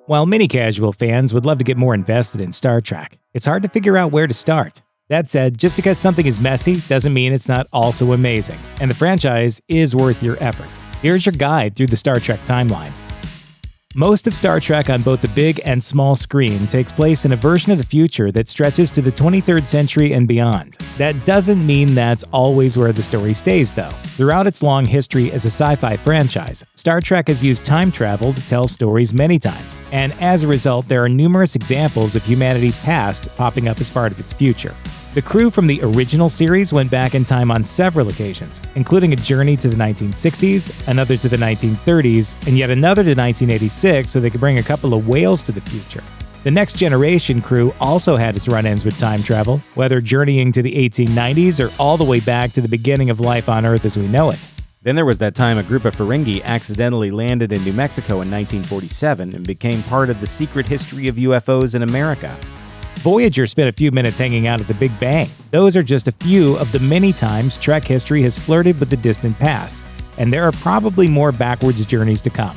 While many casual fans would love to get more invested in Star Trek, it's hard to figure out where to start. That said, just because something is messy doesn't mean it's not also amazing, and the franchise is worth your effort. Here's your guide through the Star Trek timeline. Most of Star Trek on both the big and small screen takes place in a version of the future that stretches to the 23rd century and beyond. That doesn't mean that's always where the story stays, though. Throughout its long history as a sci-fi franchise, Star Trek has used time travel to tell stories many times, and as a result, there are numerous examples of humanity's past popping up as part of its future. The crew from the original series went back in time on several occasions, including a journey to the 1960s, another to the 1930s, and yet another to 1986 so they could bring a couple of whales to the future. The Next Generation crew also had its run-ins with time travel, whether journeying to the 1890s or all the way back to the beginning of life on Earth as we know it. Then there was that time a group of Ferengi accidentally landed in New Mexico in 1947 and became part of the secret history of UFOs in America. Voyager spent a few minutes hanging out at the Big Bang. Those are just a few of the many times Trek history has flirted with the distant past, and there are probably more backwards journeys to come.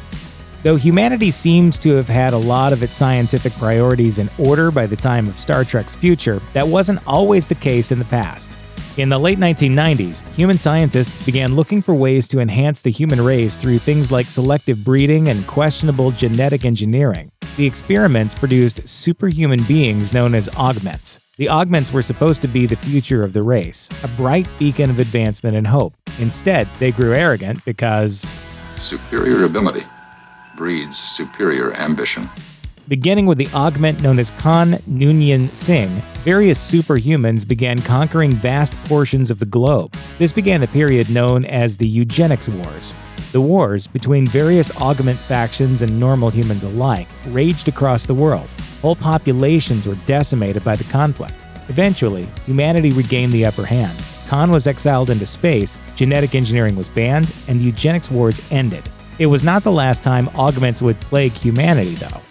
Though humanity seems to have had a lot of its scientific priorities in order by the time of Star Trek's future, that wasn't always the case in the past. In the late 1990s, human scientists began looking for ways to enhance the human race through things like selective breeding and questionable genetic engineering. The experiments produced superhuman beings known as augments. The augments were supposed to be the future of the race, a bright beacon of advancement and hope. Instead, they grew arrogant because superior ability breeds superior ambition. Beginning with the augment known as Khan Noonien Singh, various superhumans began conquering vast portions of the globe. This began the period known as the Eugenics Wars. The wars between various augment factions and normal humans alike raged across the world. Whole populations were decimated by the conflict. Eventually, humanity regained the upper hand. Khan was exiled into space, genetic engineering was banned, and the Eugenics Wars ended. It was not the last time augments would plague humanity, though.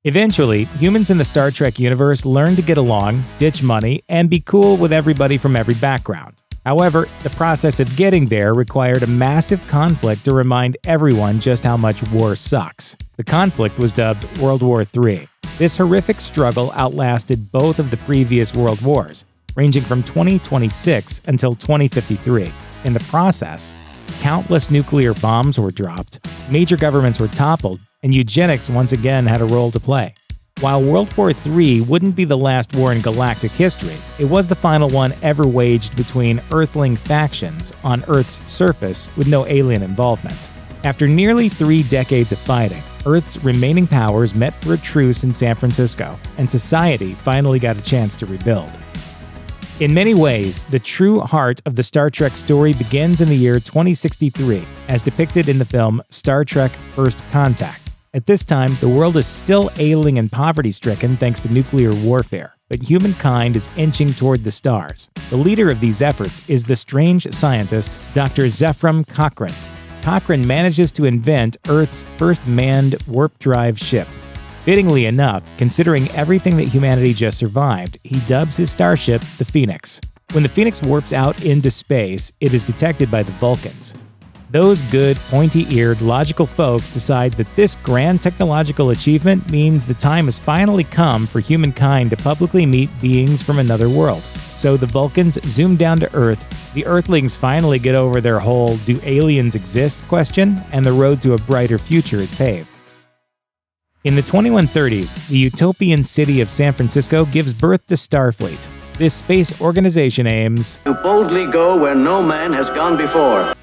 Eventually, humans in the Star Trek universe learned to get along, ditch money, and be cool with everybody from every background. However, the process of getting there required a massive conflict to remind everyone just how much war sucks. The conflict was dubbed World War III. This horrific struggle outlasted both of the previous world wars, ranging from 2026 until 2053. In the process, countless nuclear bombs were dropped, major governments were toppled, and eugenics once again had a role to play. While World War III wouldn't be the last war in galactic history, it was the final one ever waged between Earthling factions on Earth's surface with no alien involvement. After nearly 3 decades of fighting, Earth's remaining powers met for a truce in San Francisco, and society finally got a chance to rebuild. In many ways, the true heart of the Star Trek story begins in the year 2063, as depicted in the film Star Trek First Contact. At this time, the world is still ailing and poverty-stricken thanks to nuclear warfare, but humankind is inching toward the stars. The leader of these efforts is the strange scientist, Dr. Zephram Cochrane. Cochrane manages to invent Earth's first manned warp-drive ship. Fittingly enough, considering everything that humanity just survived, he dubs his starship the Phoenix. When the Phoenix warps out into space, it is detected by the Vulcans. Those good, pointy-eared, logical folks decide that this grand technological achievement means the time has finally come for humankind to publicly meet beings from another world. So the Vulcans zoom down to Earth, the Earthlings finally get over their whole "do aliens exist?" question, and the road to a brighter future is paved. In the 2130s, the utopian city of San Francisco gives birth to Starfleet. This space organization aims to boldly go where no man has gone before.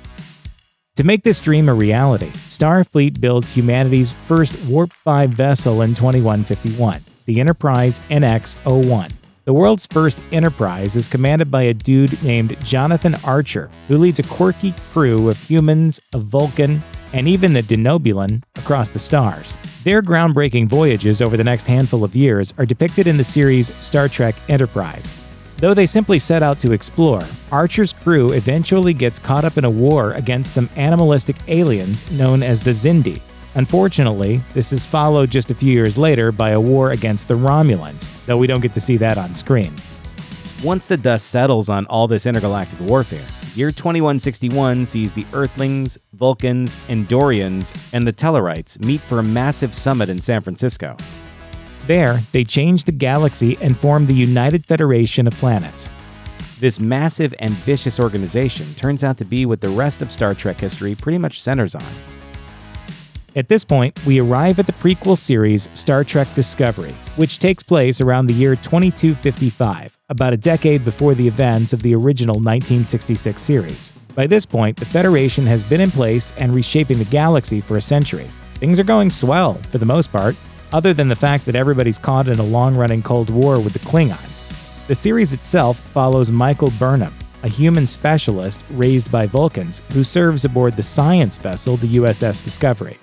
To make this dream a reality, Starfleet builds humanity's first Warp 5 vessel in 2151, the Enterprise NX-01. The world's first Enterprise is commanded by a dude named Jonathan Archer, who leads a quirky crew of humans, a Vulcan, and even the Denobulan across the stars. Their groundbreaking voyages over the next handful of years are depicted in the series Star Trek Enterprise. Though they simply set out to explore, Archer's crew eventually gets caught up in a war against some animalistic aliens known as the Xindi. Unfortunately, this is followed just a few years later by a war against the Romulans, though we don't get to see that on screen. Once the dust settles on all this intergalactic warfare, Year 2161 sees the Earthlings, Vulcans, Andorians, and the Tellarites meet for a massive summit in San Francisco. There, they change the galaxy and form the United Federation of Planets. This massive, ambitious organization turns out to be what the rest of Star Trek history pretty much centers on. At this point, we arrive at the prequel series Star Trek Discovery, which takes place around the year 2255, about a decade before the events of the original 1966 series. By this point, the Federation has been in place and reshaping the galaxy for a century. Things are going swell, for the most part, other than the fact that everybody's caught in a long-running Cold War with the Klingons. The series itself follows Michael Burnham, a human specialist raised by Vulcans who serves aboard the science vessel, the USS Discovery.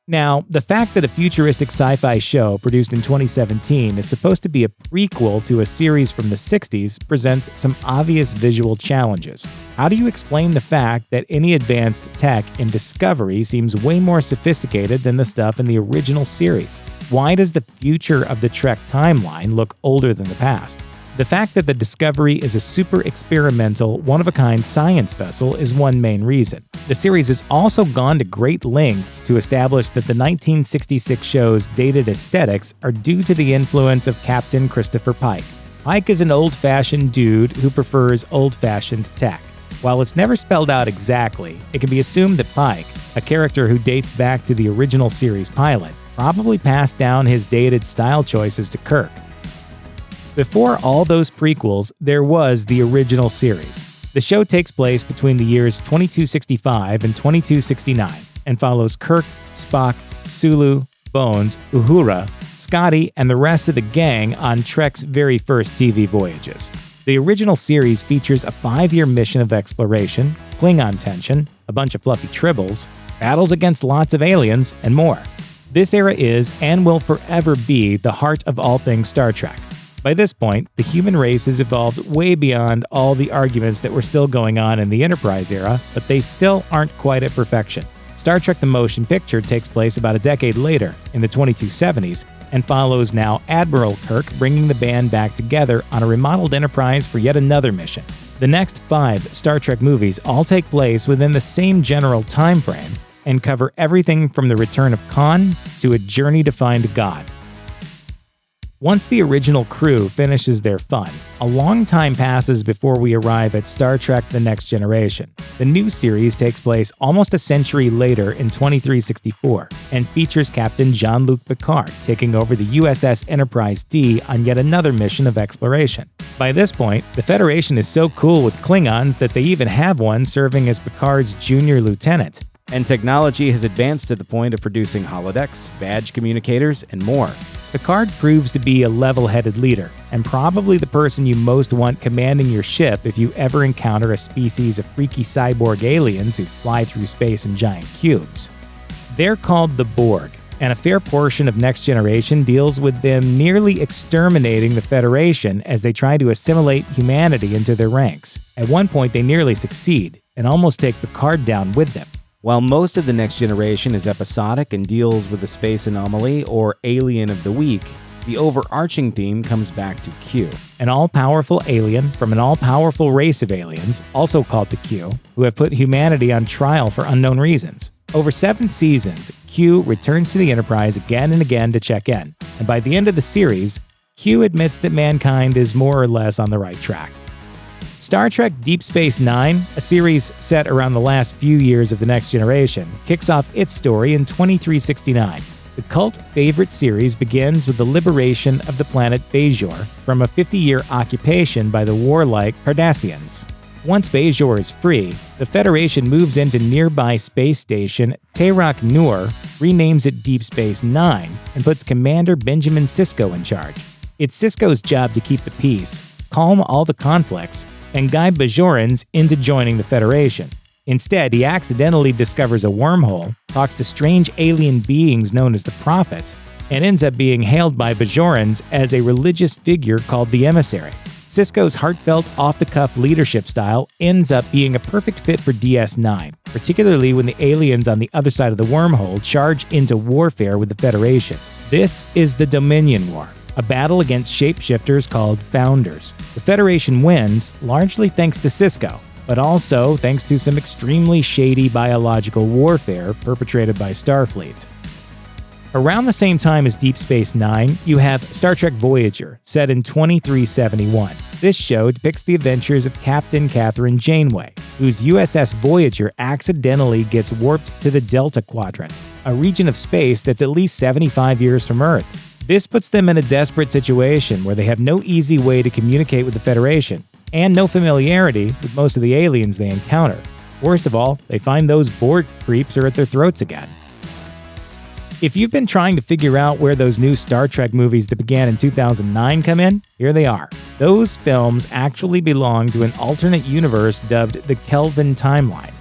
Now, the fact that a futuristic sci-fi show produced in 2017 is supposed to be a prequel to a series from the 60s presents some obvious visual challenges. How do you explain the fact that any advanced tech in Discovery seems way more sophisticated than the stuff in the original series? Why does the future of the Trek timeline look older than the past? The fact that the Discovery is a super experimental, one-of-a-kind science vessel is one main reason. The series has also gone to great lengths to establish that the 1966 show's dated aesthetics are due to the influence of Captain Christopher Pike. Pike is an old-fashioned dude who prefers old-fashioned tech. While it's never spelled out exactly, it can be assumed that Pike, a character who dates back to the original series pilot, probably passed down his dated style choices to Kirk. Before all those prequels, there was the original series. The show takes place between the years 2265 and 2269 and follows Kirk, Spock, Sulu, Bones, Uhura, Scotty, and the rest of the gang on Trek's very first TV voyages. The original series features a 5-year mission of exploration, Klingon tension, a bunch of fluffy tribbles, battles against lots of aliens, and more. This era is, and will forever be, the heart of all things Star Trek. By this point, the human race has evolved way beyond all the arguments that were still going on in the Enterprise era, but they still aren't quite at perfection. Star Trek the Motion Picture takes place about a decade later, in the 2270s, and follows now Admiral Kirk bringing the band back together on a remodeled Enterprise for yet another mission. The next 5 Star Trek movies all take place within the same general time frame and cover everything from the return of Khan to a journey to find God. Once the original crew finishes their fun, a long time passes before we arrive at Star Trek The Next Generation. The new series takes place almost a century later in 2364 and features Captain Jean-Luc Picard taking over the USS Enterprise D on yet another mission of exploration. By this point, the Federation is so cool with Klingons that they even have one serving as Picard's junior lieutenant. And technology has advanced to the point of producing holodecks, badge communicators, and more. Picard proves to be a level-headed leader, and probably the person you most want commanding your ship if you ever encounter a species of freaky cyborg aliens who fly through space in giant cubes. They're called the Borg, and a fair portion of Next Generation deals with them nearly exterminating the Federation as they try to assimilate humanity into their ranks. At one point, they nearly succeed, and almost take Picard down with them. While most of The Next Generation is episodic and deals with a space anomaly or alien of the week, the overarching theme comes back to Q, an all-powerful alien from an all-powerful race of aliens, also called the Q, who have put humanity on trial for unknown reasons. Over 7 seasons, Q returns to the Enterprise again and again to check in, and by the end of the series, Q admits that mankind is more or less on the right track. Star Trek Deep Space Nine, a series set around the last few years of The Next Generation, kicks off its story in 2369. The cult favorite series begins with the liberation of the planet Bajor from a 50-year occupation by the warlike Cardassians. Once Bajor is free, the Federation moves into nearby space station Terok Nur, renames it Deep Space Nine, and puts Commander Benjamin Sisko in charge. It's Sisko's job to keep the peace, calm all the conflicts, and guide Bajorans into joining the Federation. Instead, he accidentally discovers a wormhole, talks to strange alien beings known as the Prophets, and ends up being hailed by Bajorans as a religious figure called the Emissary. Sisko's heartfelt, off-the-cuff leadership style ends up being a perfect fit for DS9, particularly when the aliens on the other side of the wormhole charge into warfare with the Federation. This is the Dominion War, a battle against shapeshifters called Founders. The Federation wins, largely thanks to Sisko, but also thanks to some extremely shady biological warfare perpetrated by Starfleet. Around the same time as Deep Space Nine, you have Star Trek Voyager, set in 2371. This show depicts the adventures of Captain Catherine Janeway, whose USS Voyager accidentally gets warped to the Delta Quadrant, a region of space that's at least 75 years from Earth. This puts them in a desperate situation where they have no easy way to communicate with the Federation, and no familiarity with most of the aliens they encounter. Worst of all, they find those Borg creeps are at their throats again. If you've been trying to figure out where those new Star Trek movies that began in 2009 come in, here they are. Those films actually belong to an alternate universe dubbed the Kelvin Timeline.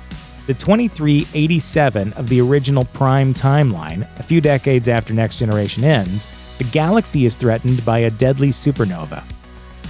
The 2387 of the original Prime Timeline, a few decades after Next Generation ends, the galaxy is threatened by a deadly supernova.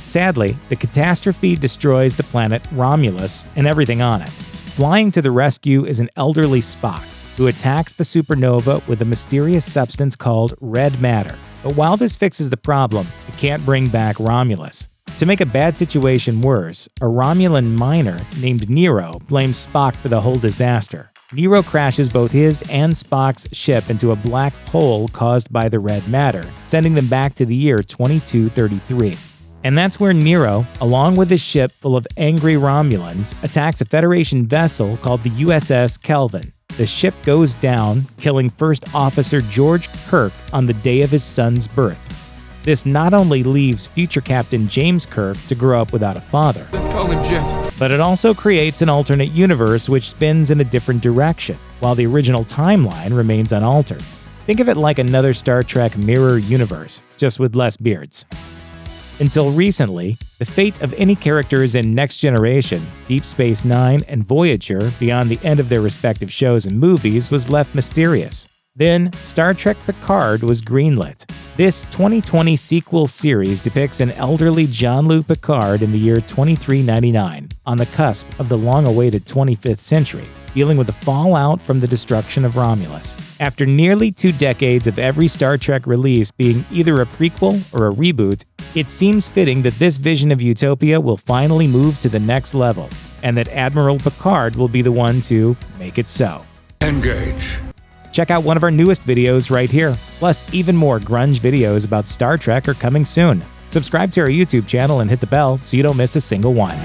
Sadly, the catastrophe destroys the planet Romulus and everything on it. Flying to the rescue is an elderly Spock, who attacks the supernova with a mysterious substance called red matter. But while this fixes the problem, it can't bring back Romulus. To make a bad situation worse, a Romulan miner named Nero blames Spock for the whole disaster. Nero crashes both his and Spock's ship into a black hole caused by the red matter, sending them back to the year 2233. And that's where Nero, along with his ship full of angry Romulans, attacks a Federation vessel called the USS Kelvin. The ship goes down, killing First Officer George Kirk on the day of his son's birth. This not only leaves future Captain James Kirk to grow up without a father, Let's call him Jim. but it also creates an alternate universe which spins in a different direction, while the original timeline remains unaltered. Think of it like another Star Trek mirror universe, just with less beards. Until recently, the fate of any characters in Next Generation, Deep Space Nine, and Voyager beyond the end of their respective shows and movies was left mysterious. Then, Star Trek Picard was greenlit. This 2020 sequel series depicts an elderly Jean-Luc Picard in the year 2399, on the cusp of the long-awaited 25th century, dealing with the fallout from the destruction of Romulus. After nearly 2 decades of every Star Trek release being either a prequel or a reboot, it seems fitting that this vision of utopia will finally move to the next level, and that Admiral Picard will be the one to make it so. Engage. Check out one of our newest videos right here. Plus, even more grunge videos about Star Trek are coming soon. Subscribe to our YouTube channel and hit the bell so you don't miss a single one.